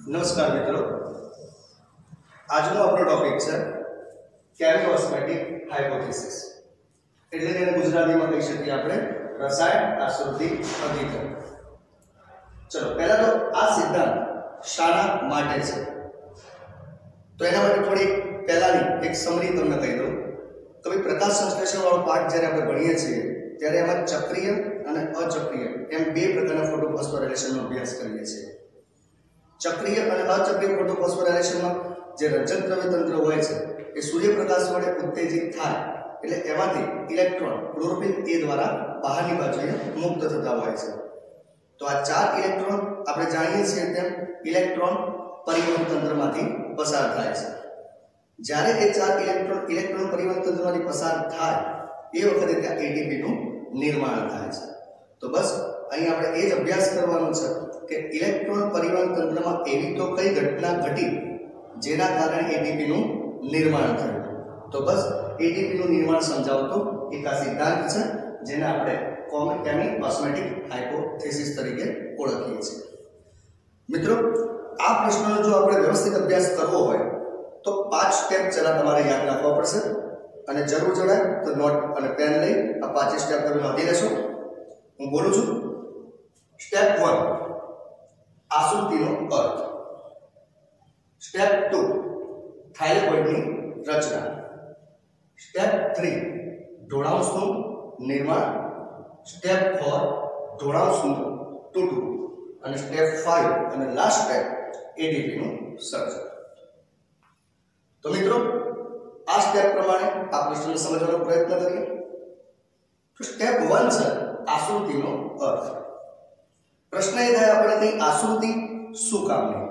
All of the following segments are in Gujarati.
નમસ્કાર મિત્રો, આજનો આપણો ટોપિક છે કેમિયોસ્મેટિક હાઇપોથેસિસ, એટલે કે ગુજરાતીમાં કહી શકીએ આપણે રસાયણ આશ્રિત અધિકરણ. ચલો પહેલા તો આ સિદ્ધાંત શાના માટે છે તો એના માટે થોડી પહેલાની એક સમરી તમને કહી દઉં. તો ભાઈ પ્રકાશ સંશ્લેષણ વાળો પાઠ જ્યારે આપણે ભણીએ છીએ ત્યારે એમાં ચક્રીય અને અચક્રીય એમ બે પ્રકારના ફોટોફોસ્ફોરાયલેશનનો અભ્યાસ કરીએ છીએ. ચક્રીય અને અચક્રીય ફોટોફોસ્ફોરાયલેશનમાં જે રંજક દ્રવ્ય તંત્ર હોય છે એ સૂર્યપ્રકાશ વડે ઉત્તેજિત થાય એટલે એમાંથી ઇલેક્ટ્રોન ક્લોરોફિલ એ દ્વારા બહારની બાજુએ મુક્ત થતા હોય છે. તો આ ચાર ઇલેક્ટ્રોન આપણે જાણીએ છીએ તેમ ઇલેક્ટ્રોન પરિવહન તંત્રમાંથી પસાર થાય છે. જ્યારે એ ચાર ઇલેક્ટ્રોન પરિવહન તંત્રમાંથી પસાર થાય એ વખતે ત્યાં એટીપી નું નિર્માણ થાય છે. તો બસ અહીં આપણે એ જ અભ્યાસ કરવાનો છે કે ઇલેક્ટ્રોન પરિવહન તંત્રમાં એવી તો કઈ ઘટના ઘટી જેના કારણે એટીપી નું નિર્માણ થયું. તો બસ એટીપી નું નિર્માણ સમજાવતો એક આ સિદ્ધાંત છે જેને આપણે કેમિયોસ્મેટિક હાઇપોથેસિસ તરીકે ઓળખીએ છીએ. મિત્રો, આ પ્રશ્નનો જો આપણે વ્યવસ્થિત અભ્યાસ કરવો હોય તો 5 સ્ટેપ જરા તમારે યાદ રાખવા પડશે અને જરૂર જણાય તો નોટ અને પેન લઈ આ 5 સ્ટેપ તમે નોંધી લેશો. હું બોલું છું. સ્ટેપ 1 આશ્રુતિનો અર્થ. સ્ટેપ 2 થાઇલેકોઇડની રચના. સ્ટેપ 3 ઢોળાંશનું નિર્માણ. સ્ટેપ 4 ઢોળાંશનું તૂટવું અને સ્ટેપ 5 અને લાસ્ટ સ્ટેપ એટીપી નું સર્જન. તો મિત્રો, આ સ્ટેપ પ્રમાણે આ પ્રશ્નને સમજવાનો પ્રયત્ન કરીએ. તો સ્ટેપ 1 છે આશ્રુતિનો અર્થ. પ્રશ્ન એ થાય આપણે કઈ આશ્રુતિ શું કામની?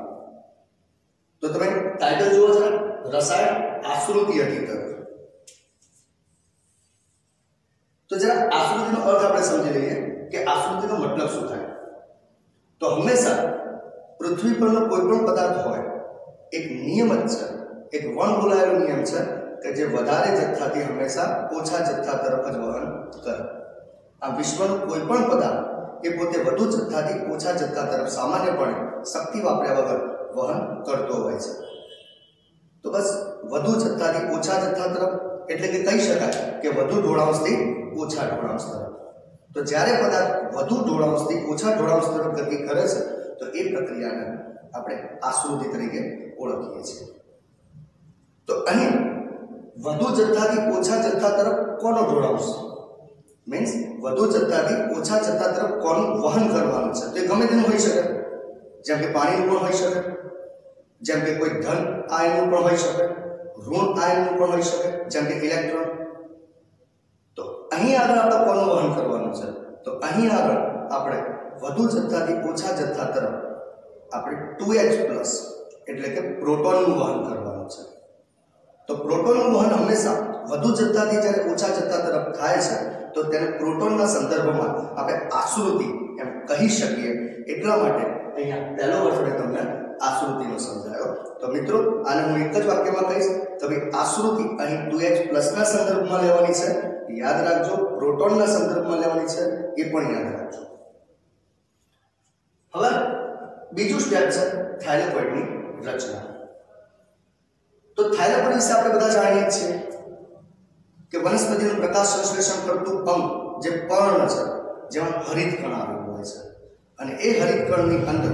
તો તમે ટાઇટલ જુઓ જરા, રસાયણ આશ્રુતિ અધિકરણ. તો જરા આશ્રુતિનો અર્થ આપણે સમજી લઈએ કે આશ્રુતિનો મતલબ શું થાય. તો હંમેશા પૃથ્વી પરનો કોઈ પણ પદાર્થ હોય એક નિયમ જ છે, એક વણગોલાયેલો નિયમ છે કે જે વધારે જથ્થાથી હંમેશા ઓછા જથ્થા તરફ જ વહન કરે. આ વિશ્વનો કોઈ પણ પદાર્થ એ પોતે વધુ જથ્થાથી ઓછા જથ્થા તરફ સામાન્યપણે શક્તિ વાપર્યા વગર વહન કરતો હોય છે. તો બસ વધુ જથ્થાથી ઓછા જથ્થા તરફ એટલે કે કહી શકાય કે વધુ ઢોળાંશથી ઓછા ઢોળાંશ તરફ. તો જ્યારે પદાર્થ વધુ ઢોળાંશથી ઓછા ઢોળાંશ તરફ ગતિ કરે છે તો એ પ્રક્રિયાને આપણે આશ્રુતિ તરીકે ઓળખીએ છીએ. તો અહીં વધુ જથ્થાથી ઓછા જથ્થા તરફ કોનો ઢોળાંશ મીન્સ વધુ જથ્થાથી ઓછા જથ્થા તરફ કોનું વહન કરવાનું છે. તો એ ગમે તેનું હોઈ શકે, જેમ કે પાણીનું પણ હોઈ શકે, જેમ કે કોઈ ધન આયનનું પણ હોઈ શકે, ઋણ આયનનું પણ હોઈ શકે, જેમ કે ઇલેક્ટ્રોન. તો અહીં આગળ આપણે કોનું વહન કરવાનું છે? તો અહીં આગળ આપણે વધુ જથ્થાથી ઓછા જથ્થા તરફ આપણે 2H+ એટલે કે પ્રોટોનનું વહન કરવાનું છે. તો પ્રોટોનનું વહન હંમેશા વધુ જથ્થાથી જ્યારે ઓછા જથ્થા તરફ થાય છે તો તેને પ્રોટોનના સંદર્ભમાં આપણે આશ્રુતિ એમ કહી શકીએ. એટલા માટે અહીંયા પહેલો અર્થ મેં તમને આશ્રુતિનો સમજાયો. તો મિત્રો, આને હું એક જ વાક્યમાં કહીશ તો ભાઈ આશ્રુતિ અહીં 2H+ ના સંદર્ભમાં લેવાની છે, યાદ રાખજો. પ્રોટોનના સંદર્ભમાં લેવાની છે, એ પણ યાદ રાખજો. હવે બીજું સ્ટેપ છે થાઇલેકોઇડની રચના. તો થાઇલેકોઇડ વિશે આપણે બધા જાણીએ છીએ કે વનસ્પતિનું પ્રકાશ સંશ્લેષણ કરતું અંગ જે પર્ણ છે, જેમાં હરિતકણ આવેલું હોય છે અને એ હરિતકણની અંદર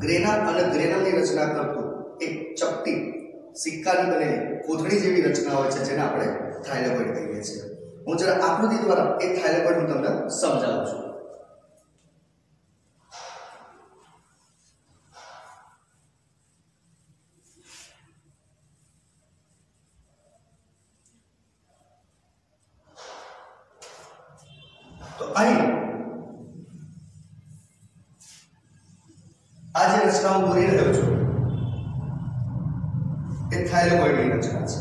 ગ્રેના અને ગ્રેનમની રચના કરતું એક ચપટી સિક્કાની બનેલી કોથળી જેવી રચના હોય છે જેને આપણે થાઇલેકોઇડ કહીએ છીએ. હું જરા આકૃતિ દ્વારા એ થાઇલેકોઇડ હું તમને સમજાવું છું. તો અહીં આ જે રચના હું દોરી રહ્યો છું એ થાઇલેકોઇડની રચના છે.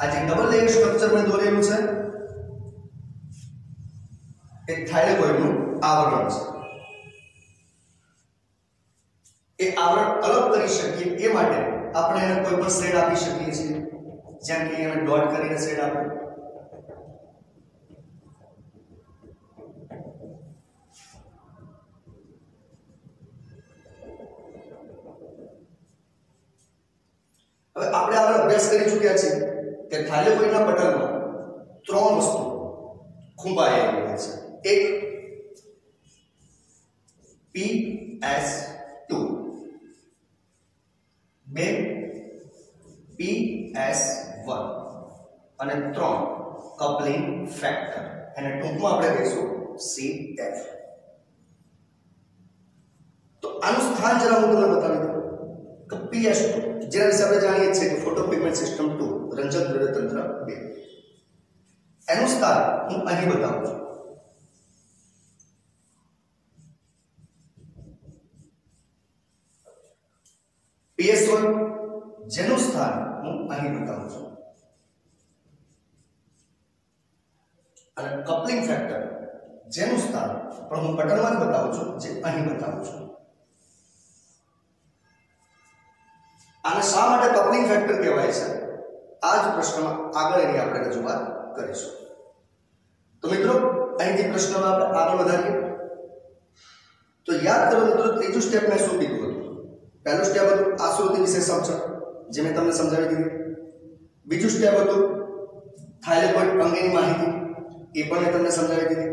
આ જે ડબલ લેયર સ્ટ્રક્ચર મેં દોરેલું છે એ થાઇલેકોઇડનું આવરણ છે. એ આવરણ અલગ કરી શકીએ એ માટે આપણે એને કોઈ પણ શેડ આપી શકીએ છીએ, જેમ કે અમે ડોટ કરીને શેડ આપ્યો. અભ્યાસ કરી ચૂક્યા છીએ કે થાઇલેકોઇડના પટલમાં ત્રણ વસ્તુ ખૂંપાયેલી હોય છે. એક PS2, બે PS1 અને ત્રણ કપલિંગ ફેક્ટર, એને ટૂંકમાં આપણે કહીશું CF. તો આનું સ્થાન જરા હું તમને બતાવી દઉં કે PS2 જેના વિશે આપણે જાણીએ છીએ કે ફોટોપિગમેન્ટ સિસ્ટમ 2 રંજક દ્રવ્ય તંત્ર 2, એનું સ્થાન હું અહીં બતાવું છું. PS1 જેનું સ્થાન હું અહીં બતાવું છું અને કપલિંગ ફેક્ટર જેનું સ્થાન પણ હું પટલમાં જ બતાવું છું, જે અહીં બતાવું છું. આને શા માટે કપલિંગ ફેક્ટર કહેવાય છે, આ જ પ્રશ્નમાં આગળ એની આપણે રજૂઆત કરીશું. તો મિત્રો અહીંથી પ્રશ્નમાં આપણે આગળ વધારીએ. તો યાદ કરો મિત્રો, ત્રીજું સ્ટેપ મેં શું કીધું હતું? પહેલું સ્ટેપ હતું આશ્રુતિ વિશે સમજણ, જે મેં તમને સમજાવી દીધી. બીજું સ્ટેપ હતું થાઇલેકોઇડ અંગેની માહિતી, એ પણ મેં તમને સમજાવી દીધી.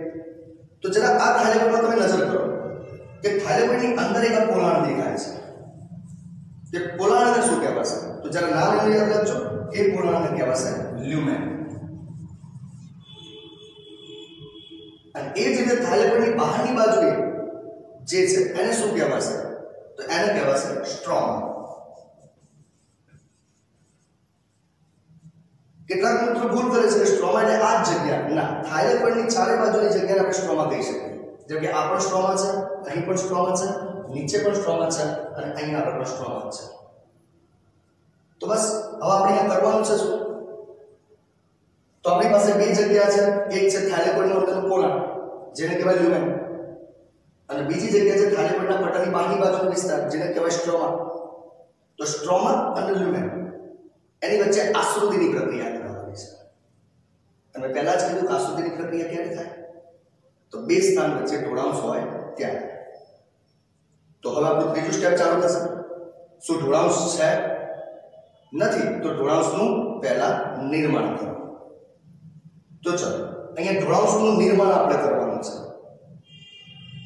તો જરા આ થાઇલેકોઇડમાં તમે નજર કરો કે થાઇલેકોઇડની અંદર એક પોલાણ દેખાય છે. તે પોલાણને શું કહેવાશે? તો જરા નામ એનું યાદ રાખજો. એ પોલાણને કહેવાશે લ્યુમેન. અને એ જ રીતે થાઇલેકોઇડની બહારની બાજુએ જે છે એને શું કહેવાશે? તો એને કહેવાશે સ્ટ્રોમા. કેટલાક મિત્રો ભૂલ કરે છે કે સ્ટ્રોમા એટલે આ જ જગ્યા. ના, થાઇલેકોઇડની ચારે બાજુની જગ્યાને આપણે સ્ટ્રોમા કહી શકીએ. જેમ કે આ પણ સ્ટ્રોમા છે, અહીં પણ સ્ટ્રોમા છે, નીચે પણ સ્ટ્રોમા છે અને અહીંયા આગળ પણ સ્ટ્રોમા છે. તો બસ હવે આપણે અહીંયા કરવાનું છે શું? તો આપણી પાસે બે જગ્યા છે. એક છે થાઇલેકોઇડનું અંદરનું પોલાણ, જેને કહેવાય લ્યુમેન, અને બીજી જગ્યા છે થાઇલેકોઇડના પટલની બહારની બાજુનો વિસ્તાર, જેને કહેવાય સ્ટ્રોમા. તો સ્ટ્રોમા અને લ્યુમેન એની વચ્ચે આશ્રુતિની પ્રક્રિયા કરવાની છે. તમે પહેલા જ કીધું કે આશ્રુતિની પ્રક્રિયા ક્યારે થાય? તો બે સ્થાન વચ્ચે ઢોળાંશ હોય ત્યારે. તો હવે આપણું ત્રીજું સ્ટેપ ચાલુ થશે. શું ઢોળાંશ છે? નથી. તો ઢોળાંશનું પહેલા નિર્માણ કરો. તો ચલો અહીંયા ઢોળાંશનું નિર્માણ આપણે કરવાનું છે.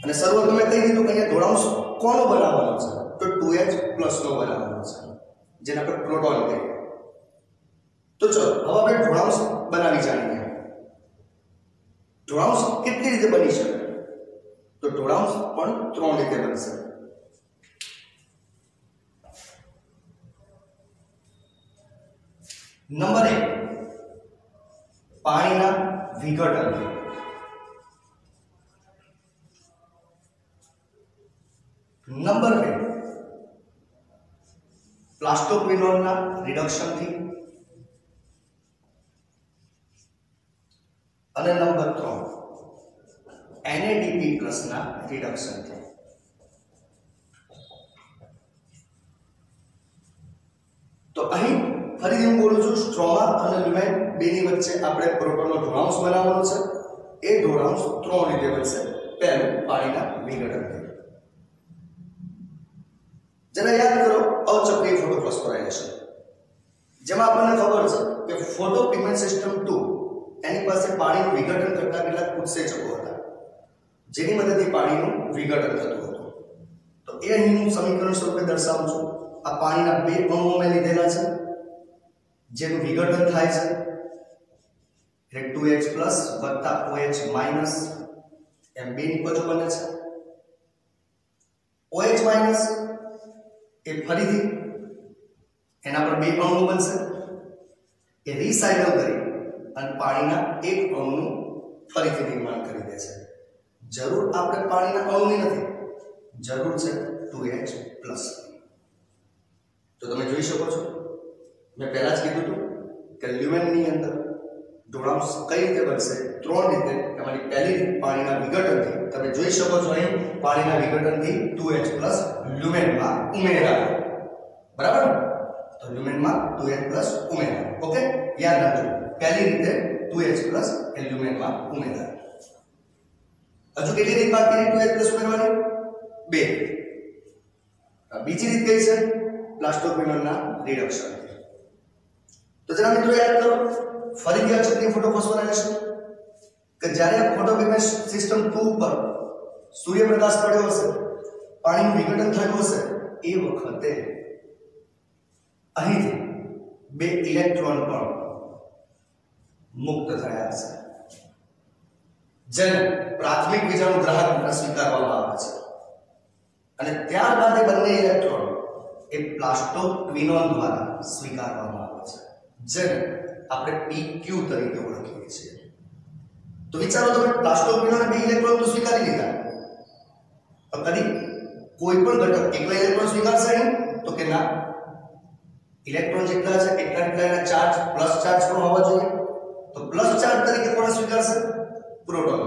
અને શરૂઆત મેં કહી દીધું કે અહીંયા ઢોળાંશ કોનો બનાવવાનો છે? તો 2H+ નો બનાવવાનો છે, જેને આપણે પ્રોટોન કહીએ. તો ચલો હવે આપણે ઢોળાંશ બનાવી જાણીએ. ઢોળાંશ કેટલી રીતે બની શકે? તો ઢોળાંશ પણ ત્રણ રીતે બનશે. નંબર 1, પાણીના વિઘટનથી. નંબર 2, પ્લાસ્ટોક્વિનોલના રિડક્શનથી. અને નંબર 3, NADP+ ના રિડક્શનથી. તો અહીં ફરીથી હું બોલું છું, સ્ટ્રોમા અને લ્યુમેન બેની વચ્ચે આપણે પ્રોટોનનો ઢોળાંશ બનાવવાનો છે. એ ઢોળાંશ ત્રણ રીતે બનશે. પહેલું, પાણીના વિઘટનથી. જરા યાદ કરો અચક્રીય ફોટોફોસ્ફોરાઇલેશન, જેમાં આપણને ખબર છે કે ફોટોપિગમેન્ટ સિસ્ટમ 2 એની પાસે પાણીનું વિઘટન કરતા કેટલાક ઉત્સેચકો હતા, જેની મદદથી પાણીનું વિઘટન થતું હતું. તો એ અહીં હું સમીકરણ સ્વરૂપે દર્શાવું છું. આ પાણીના બે અણુઓ મેં લીધેલા છે, જેનું વિઘટન થાય છે. એટલે 2H+ + OH- એમ બે નિપજો બને છે. OH- એ ફરીથી એના પર બે અણુ બનશે. એ રિસાયકલ કરી અને પાણીના એક અણુનું ફરીથી નિર્માણ કરી દે છે. જરૂર આપણે પાણીના અણુની નથી, જરૂર છે 2H+. તો તમે જોઈ શકો છો, મેં પહેલા જ કીધું હતું કે લ્યુમેનની અંદર ઢોળાંશ કઈ રીતે બનશે? ત્રણ રીતે. તમારી પહેલી રીત પાણીના વિઘટનથી. તમે જોઈ શકો છો અહીં પાણીના વિઘટનથી 2H+ લ્યુમેનમાં ઉમેરાય. બરાબર? તો લ્યુમેનમાં 2H+ ઉમેરાય. ઓકે, યાદ રાખજો. પહેલી રીતે 2H+ એ લ્યુમેનમાં ઉમેરાય. હજુ કેટલી રીત બાકી રહી 2H+ ઉમેરવાની? બે. બીજી રીત કઈ છે? પ્લાસ્ટોક્વિનોલના રિડક્શન. તો જરા મિત્રો યાદ કરો ફરીથી અચક્રીય ફોટોફોસ્ફોરાઇલેશન કે જ્યારે આ ફોટોકેમિકલ સિસ્ટમ 2 ઉપર સૂર્યપ્રકાશ પડ્યો હશે, પાણીનું વિઘટન થયું હશે, એ વખતે અહીંથી બે ઇલેક્ટ્રોન પણ મુક્ત થયા હશે, જેને પ્રાથમિક વિજાણુ ગ્રાહક સ્વીકારવામાં આવે છે. અને ત્યારબાદ એ બંને ઇલેક્ટ્રોન એ પ્લાસ્ટોક્વિનોન દ્વારા સ્વીકારવામાં આવે છે, જેને આપણે PQ તરીકે ઓળખીએ છીએ. તો વિચારો તમે પ્લાસ્ટોક્વિનોને બે ઇલેક્ટ્રોન તો સ્વીકારી લીધા, તો કદી કોઈ પણ ઘટક એકલા ઇલેક્ટ્રોન સ્વીકારશે નહીં? તો કે ના, ઇલેક્ટ્રોન જેટલા છે એટલા એના ચાર્જ પ્લસ ચાર્જ પણ હોવા જોઈએ. તો પ્લસ ચાર્જ તરીકે કોણ સ્વીકારશે? પ્રોટોન.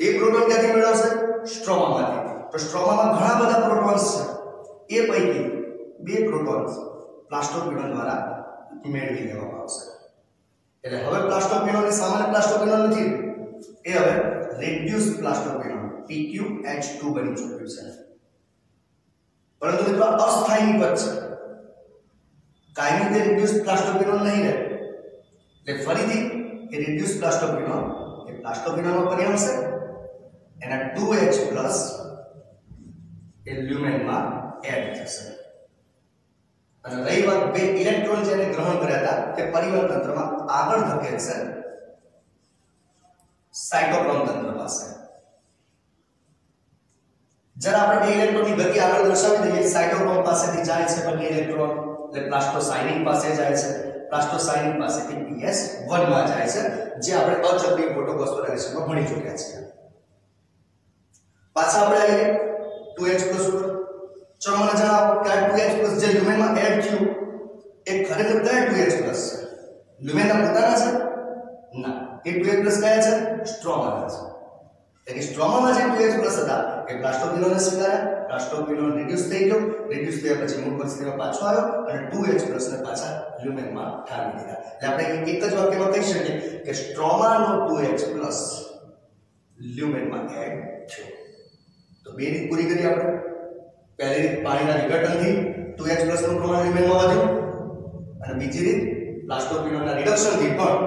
એ પ્રોટોન ક્યાંથી મેળવશે? સ્ટ્રોમામાંથી. તો સ્ટ્રોમામાં ઘણા બધા પ્રોટોન્સ છે, એ પૈકી બે પ્રોટોન્સ પ્લાસ્ટોક્વિનોન દ્વારા મેળવી લેવામાં આવશે. એટલે હવે પ્લાસ્ટોક્વિનોન એ સામાન્ય પ્લાસ્ટોક્વિનોન નથી, એ હવે રિડ્યુસ પ્લાસ્ટોક્વિનોન PQH2 બની ચૂક્યું છે. પરંતુ મિત્રો અસ્થાયી પદ છે, કાયમી તે રિડ્યુસ પ્લાસ્ટોક્વિનોન નહીં રહે. એટલે ફરીથી એ રિડ્યુસ પ્લાસ્ટોક્વિનોન એ પ્લાસ્ટોક્વિનોનમાં પરિણમશે, એના 2H+ એ લ્યુમેનમાં એડ થશે. અને રહી વાત બે ઇલેક્ટ્રોન જેને ગ્રહણ કર્યા હતા તે પરિવહન તંત્રમાં આગળ ધકેલશે સાયટોક્રોમ તંત્ર પાસે. જરા આપણે બે ઇલેક્ટ્રોનની ગતિ આગળ દર્શાવી દઈએ. સાયટોક્રોમ પાસેથી જાય છે બંને ઇલેક્ટ્રોન, એટલે પ્લાસ્ટોસાયનિક પાસે જાય છે, પ્લાસ્ટોસાયનિક પાસેથી PS1 માં જાય છે, જે આપણે અચક્રીય ફોટોફોસ્ફોરાઇલેશનમાં ભણી ચૂક્યા છીએ. પાછા આપણે આવીએ 2H+ ઉપર. ચલો મને જણાવો કે આ 2H+ જે લ્યુમેનમાં એડ થયું એ ખરેખર કયા 2H+ છે? લ્યુમેનના પોતાના છે? ના, એ 2H+ કયા છે? સ્ટ્રોમાના છે. એટલે કે સ્ટ્રોમામાં જે 2H+ હતા એ પ્લાસ્ટોક્વિનોને સ્વીકાર્યા, પ્લાસ્ટોક્વિનોન રિડ્યુસ થઈ ગયો, રિડ્યુસ થયા પછી મૂળ પરિસ્થિતિમાં પાછો આવ્યો અને 2H+ ને પાછા લ્યુમેનમાં ઠાલવી દીધા. એટલે આપણે એક જ વાક્યમાં કહી શકીએ કે સ્ટ્રોમાનો 2H+ લ્યુમેનમાં એડ થયો. તો બે રીત પૂરી કરી આપણે. પહેલી રીત પાણીના વિઘટનથી 2H+ નું પ્રમાણ લ્યુમેનમાં વધ્યું, અને બીજી રીત પ્લાસ્ટોક્વિનોનના રિડક્શનથી પણ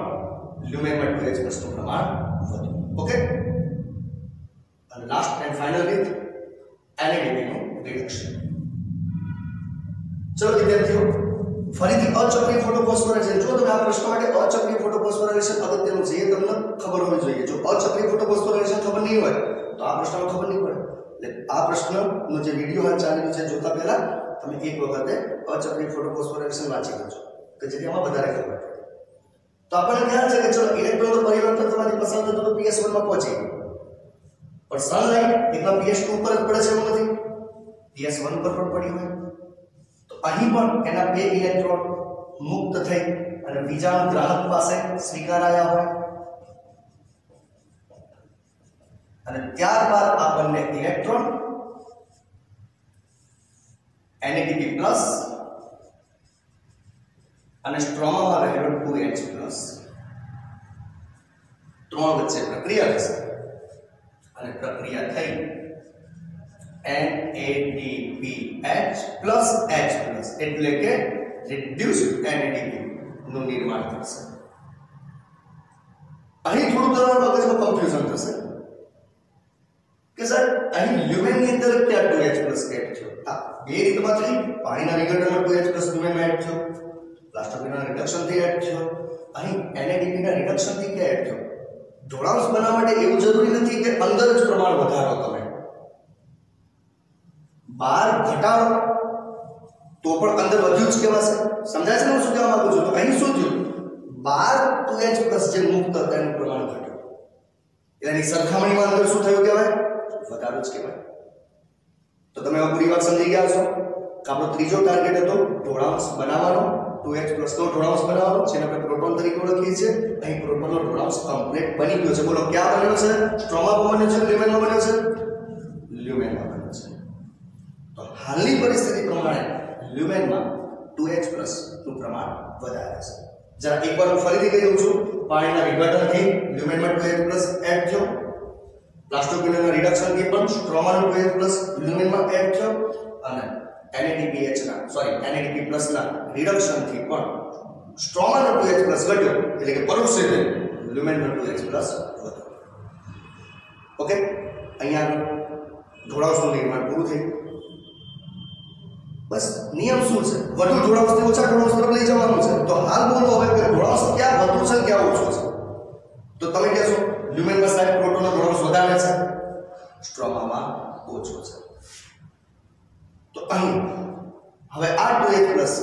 લ્યુમેનમાં 2H+ નું પ્રમાણ વધ્યું. ઓકે, અને લાસ્ટ એન્ડ ફાઇનલ રીત NADP નું રિડક્શન. ચલો વિદ્યાર્થીઓ, ફરીથી અચક્રીય ફોટોફોસ્ફોરાઇલેશન. જો તમે આ પ્રશ્ન માટે અચક્રીય ફોટોફોસ્ફોરાઇલેશન અગત્યનું છે, એ તમને ખબર હોવી જોઈએ. જો અચક્રીય ફોટોફોસ્ફોરાઇલેશન ખબર નહીં હોય તો આ પ્રશ્નમાં ખબર નહીં પડે. એટલે આ પ્રશ્નનો જે વિડિયો હાલ ચાલી રહ્યો છે જોતા પહેલા તમે એક વખતે અચક્રીય ફોટોફોસ્ફોરાઇલેશન વાંચી લેજો કે જેથી આમાં વધારે ખબર પડે. તો આપણને ખ્યાલ છે કે ચલો ઇલેક્ટ્રોન તો પરિવહન તંત્રમાંથી પસાર થતો તો PS1 માં પહોંચે, પણ સનલાઇટ એકલા PS2 ઉપર જ પડે છે એવું નથી, PS1 ઉપર પણ પડી હોય. તો અહીં પણ એના બે ઇલેક્ટ્રોન મુક્ત થઈ અને બીજાણુ ગ્રાહક પાસે સ્વીકારાયા હોય, અને ત્યારબાદ આ બંને ઇલેક્ટ્રોન NADP+ અને સ્ટ્રોમામાં રહેલો 2H+ ત્રણ વચ્ચે પ્રક્રિયા થશે, અને પ્રક્રિયા થઈ NADPH+H+ એટલે કે રિડ્યુસ્ડ NADP નું નિર્માણ થશે. અહીં થોડું તમારા મગજમાં કન્ફ્યુઝન થશે કે સર અહીં લ્યુમેનની અંદર ક્યાં 2H+ એડ થયો? હા, બે રીતમાંથી પાણીના વિઘટનમાં 2H+ લ્યુમેનમાં એડ થયો, પ્લાસ્ટોક્વિનોન રિડક્શનથી એડ થયો. અહીં NADP ના રિડક્શનથી ક્યાં એડ થયો? જોડાંશ બનાવવા માટે એવું જરૂરી નથી કે અંદર જ પ્રમાણ વધારો તમે, બહાર ઘટાડો તો પણ અંદર વધ્યું જ કહેવાશે. સમજાય છે ને હું શું કહેવા માંગુ છું? તો અહીં શું થયું? 12 2H+ જે મુક્ત હતા એનું પ્રમાણ ઘટ્યું, એની સરખામણીમાં અંદર શું થયું કહેવાય? વધારો જ કહેવાય. તો તમે આ પૂરી વાત સમજી ગયા છો કે આપણો ત્રીજો ટાર્ગેટ હતો જોડાંશ બનાવવાનો, 2H+ નો જોડાંશ બનાવવાનો, જેને આપણે પ્રોટોન તરીકે ઓળખીએ છીએ. અહીં પ્રોટોનનો જોડાંશ કમ્પ્લીટ બની ગયો છે. બોલો ક્યાં બન્યો છે? સ્ટ્રોમામાં બન્યો છે, લ્યુમેનમાં બન્યો છે? લ્યુમેનમાં બન્યો છે. તો હાલની પરિસ્થિતિ પ્રમાણે લ્યુમેનમાં 2H+ નું પ્રમાણ વધારે છે. જરા એકવાર હું ફરીથી કહી દઉં છું. પાણીના વિઘટનથી લ્યુમેનમાં 2H+ એડ થયો, પ્લાસ્ટોક્વિનોનના રિડક્શનથી પણ સ્ટ્રોમાનો 2H+ લ્યુમેનમાં એડ થયો, અને NADP+ ના રિડક્શનથી પણ સ્ટ્રોમાનો 2h પ્લસ ઘટ્યો એટલે કે પરોક્ષ રીતે લ્યુમેનનો 2h પ્લસ વધ્યો. ઓકે, અહીંયા ઢોળાવનું નિર્માણ પૂરું થયું. બસ નિયમ શું છે? વધુ ઢોળાવથી ઓછા ઢોળાવ તરફ લઈ જવાનું છે. તો હાલ બોલો હવે કે ઢોળાવ ક્યાં વધુ છે ક્યાં ઓછો છે? તો તમે કહેશો લ્યુમેનમાં સાહેબ પ્રોટોનનો ઢોળાવ વધારે છે, સ્ટ્રોમામાં ઓછો છે. તો અહીં હવે આ 2h પ્લસ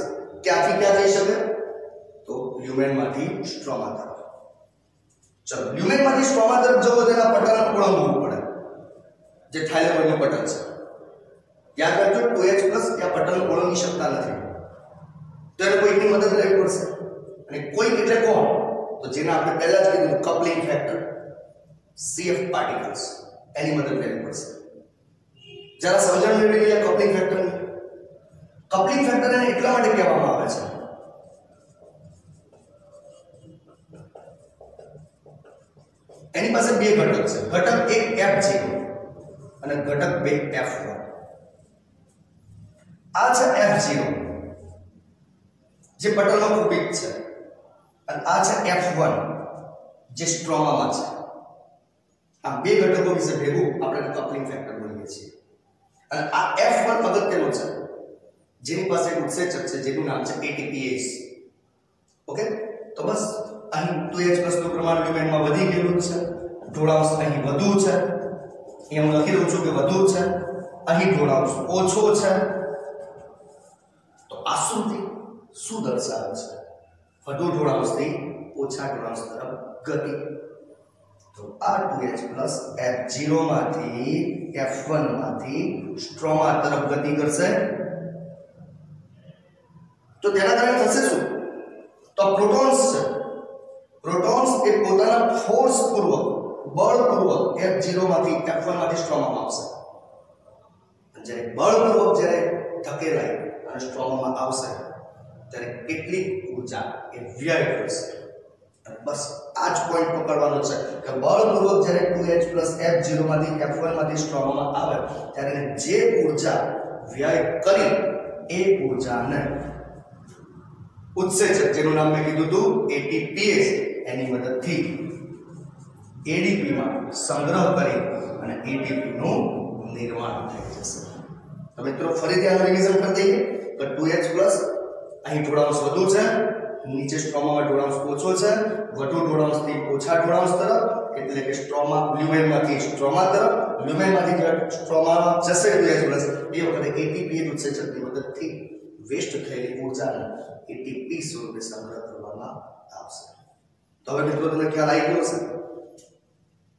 ક્યાંથી ક્યાં જઈ શકે? તો લ્યુમેનમાંથી સ્ટ્રોમા તરફ. ચલો, લ્યુમેનમાંથી સ્ટ્રોમા તરફ જવો તેના પટલને ઓળંગવું પડે, જે થાઇલેરોઇડનું પટલ છે. યાદ રાખજો 2h પ્લસ ત્યાં પટલને ઓળંગી શકતા નથી, તો એને કોઈકની મદદ લેવી પડશે. અને કોઈક એટલે કોણ? તો જેને આપણે પહેલા જ કીધું કપલિંગ ફેક્ટર, CF પાર્ટિકલ્સ, એની મદદ લેવી પડશે. જરા સમજણ મેળવી લઈએ કપલિંગ ફેક્ટરની. કપલિંગ ફેક્ટર એને એટલા માટે કહેવામાં આવે છે એની પાસે બે ઘટક છે. ઘટક એક F0 અને ઘટક બે F1. આ છે F0 જે પટલમાં ખૂબીક છે, અને આ છે F1 જે સ્ટ્રોમામાં છે. આ બે ઘટકો વિશે ભેગું આપણે કપલિંગ ફેક્ટર બોલીએ છીએ. અને આ F1 અગત્યનો છે, જેની પાસે એક ઉત્સેચક છે જેનું નામ છે ATPase. ઓકે, તો બસ અહીં 2h પ્લસ નું પ્રમાણ લ્યુમેનમાં વધી ગયેલું છે. ઢોળાંશ અહીં વધુ છે, એ હું લખી દઉં છું કે વધુ છે. અહીં ઢોળાંશ ઓછો છે. તો આકૃતિ શું દર્શાવે છે? વધુ ઢોળાંશથી ઓછા ઢોળાંશ તરફ ગતિ. તો આ 2h પ્લસ F0 માંથી F1 માંથી સ્ટ્રોમા તરફ ગતિ કરશે. તો તેના કારણે થશે શું? તો પ્રોટોન્સ છે, પ્રોટોન્સ એ પોતાના ફોર્સ પૂર્વક, બળપૂર્વક F0 માંથી F1 માંથી સ્ટ્રોમામાં આવશે. જ્યારે બળપૂર્વક જ્યારે ધકેલાય અને સ્ટ્રોમામાં આવશે ત્યારે કેટલીક ઊર્જા એ વ્યય કરશે. અને બસ આ જ પોઈન્ટ પકડવાનો છે કે બળપૂર્વક જ્યારે 2h પ્લસ F0 માંથી F1 માંથી સ્ટ્રોમામાં આવે ત્યારે જે ઊર્જા વ્યય કરી એ ઊર્જાને ઉત્સેચક, જેનું નામ મેં કીધું હતું ATPase, એની મદદથી ADP માં સંગ્રહ કરી અને ATP નું નિર્માણ થઈ જશે. તો મિત્રો ફરીથી આનું રિવિઝન કરી દઈએ તો 2h પ્લસ અહીં ઢોળાંશ વધુ છે, નીચે સ્ટ્રોમામાં ઢોળાંશ ઓછો છે. વધુ ઢોળાંશથી ઓછા ઢોળાંશ તરફ, એટલે કે સ્ટ્રોમા લ્યુમેનમાંથી સ્ટ્રોમા તરફ. લ્યુમેનમાંથી જે સ્ટ્રોમામાં જશે 2h પ્લસ, એ વખતે ATPase ઉત્સેચકની મદદથી વેસ્ટ થયેલી ઊર્જાને ATP સ્વરૂપે સંગ્રહ કરવામાં આવશે. તો હવે મિત્રો તમને ખ્યાલ આવી ગયો હશે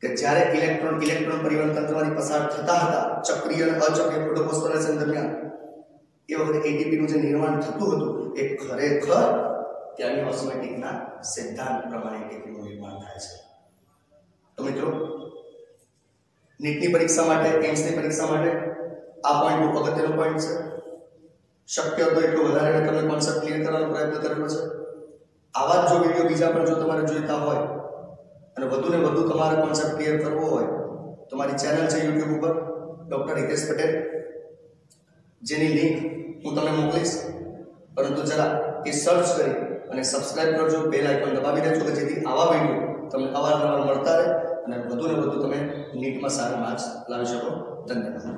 કે જ્યારે ઇલેક્ટ્રોન પરિવહન તંત્રમાંથી પસાર થતા હતા ચક્રીય અને અચક્રીય પ્રોટોફોસ્ફોરેશન દરમિયાન, એ વખતે ATP નું જે નિર્માણ થતું હતું એ ખરેખર ત્યાંની ઓસ્મેટિકના સિદ્ધાંત પ્રમાણે ATP નું નિર્માણ થાય છે. તો મિત્રો નીટની પરીક્ષા માટે, એમ્સની પરીક્ષા માટે આ પોઈન્ટ બહુ અગત્યનો પોઈન્ટ છે. શક્ય તો એટલો વધારે તમે કોન્સેપ્ટ ક્લિયર કરવાનો પ્રયત્ન કરેલો છે. આવા જ જો વિડીયો બીજા પણ જો તમારે જોઈતા હોય અને વધુને વધુ તમારે કોન્સેપ્ટ ક્લિયર કરવો હોય તો મારી ચેનલ છે YouTube ઉપર ડોક્ટર હિતેશ પટેલ, જેની લિંક હું તમને મોકલીશ. પરંતુ જરા એ સર્ચ કરી અને સબસ્ક્રાઇબ કરજો, બેલ આઇકોન દબાવી દેજો કે જેથી આવા વિડીયો તમને અવારનવાર મળતા રહે અને વધુને વધુ તમે નીટમાં સારા માર્ક્સ લાવી શકો. ધન્યવાદ.